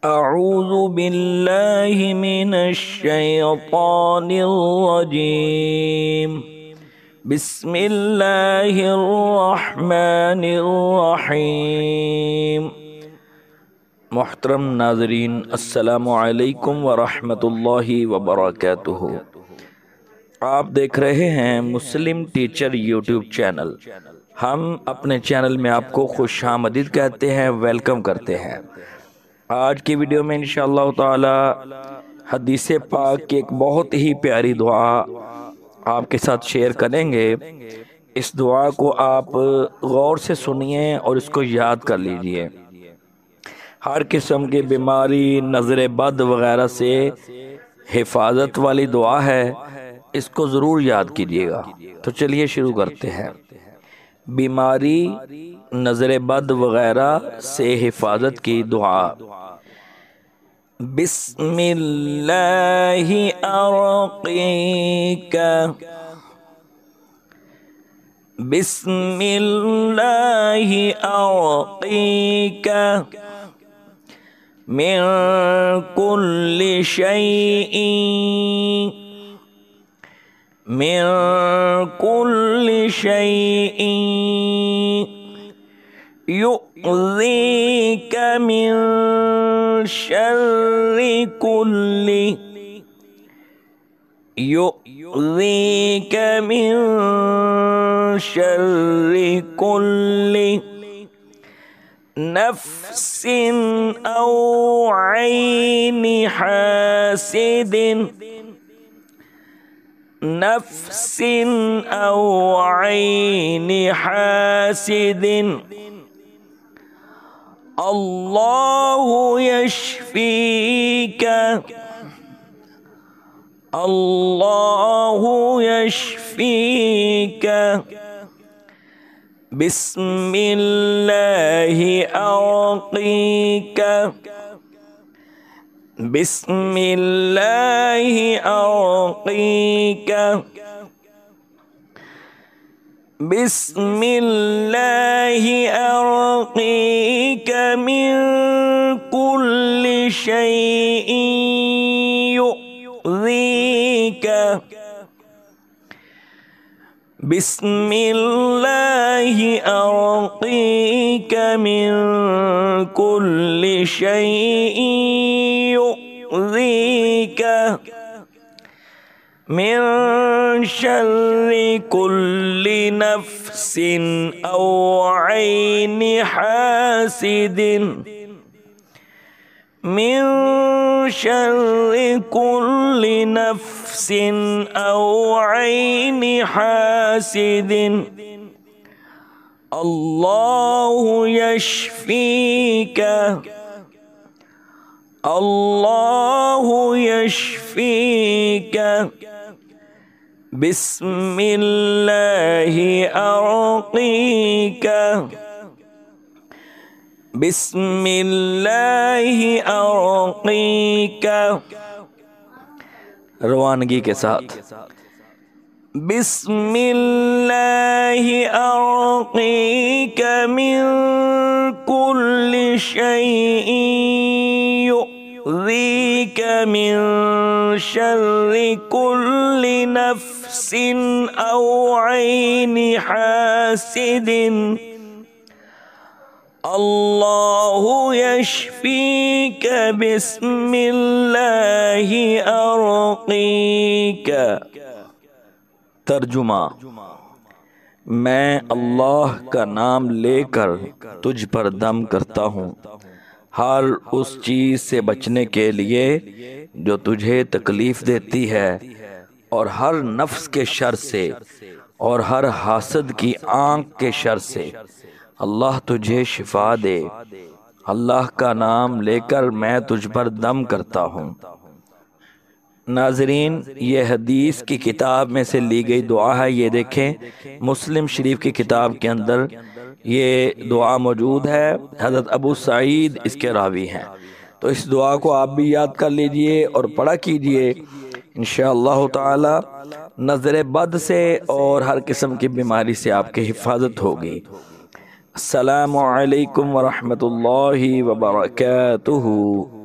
أعوذ بالله من الشيطان الرجيم بسم الله الرحمن الرحیم۔ محترم ناظرین، السلام علیکم ورحمۃ اللہ وبرکاتہ۔ آپ دیکھ رہے ہیں مسلم ٹیچر یوٹیوب چینل۔ ہم اپنے چینل میں آپ کو خوش آمدید کہتے ہیں، ویلکم کرتے ہیں۔ آج کی ویڈیو میں انشاءاللہ تعالی حدیث پاک کی ایک بہت ہی پیاری دعا آپ کے ساتھ شیئر کریں گے۔ اس دعا کو آپ غور سے سنیے اور اس کو یاد کر لیجئے۔ ہر قسم کی بیماری، نظر بد وغیرہ سے حفاظت والی دعا ہے، اس کو ضرور یاد کیجئے گا۔ تو چلیے شروع کرتے ہیں۔ بیماری، نظر بد وغیرہ سے حفاظت کی دعا۔ بسم اللہ ارقیک، بسم اللہ ارقیک من کل شیء، من کل شیء یؤذیک من شر کل، یؤذیک من شر کل نفس او عین حاسد، نفس او عین حاسد، اللہ یشفیک، اللہ یشفیک۔ بسم اللہ ارقیک، بسم اللہ ارقیک، بسم اللہ ارقیک من کل شیء یؤذیک، بسم اللہ ارقیک من کل شیء یؤذیک من شر کل نفس او عین حاسد، من شر کل نفس او عین حاسد، اللہ یشفیک، اللہ یشفیک۔ بسم اللہ ارقیک، بسم اللہ ارقیک، روانگی کے ساتھ۔ بسم اللہ ارقیک من کل شیء یؤذیک من شر کل نفس او عین حاسد، اللہ یشفیک۔ بسم اللہ ارقیک۔ ترجمہ: میں اللہ کا نام لے کر تجھ پر دم کرتا ہوں، ہر اس چیز سے بچنے کے لیے جو تجھے تکلیف دیتی ہے، اور ہر نفس کے شر سے، اور ہر حاسد کی آنکھ کے شر سے۔ اللہ تجھے شفا دے۔ اللہ کا نام لے کر میں تجھ پر دم کرتا ہوں۔ ناظرین، یہ حدیث کی کتاب میں سے لی گئی دعا ہے۔ یہ دیکھیں، مسلم شریف کی کتاب کے اندر یہ دعا موجود ہے۔ حضرت ابو سعید اس کے راوی ہیں۔ تو اس دعا کو آپ بھی یاد کر لیجئے اور پڑھا کیجئے، انشاءاللہ تعالی نظر بد سے اور ہر قسم کی بیماری سے آپ کی حفاظت ہوگی۔ السلام علیکم ورحمۃ اللہ وبرکاتہ۔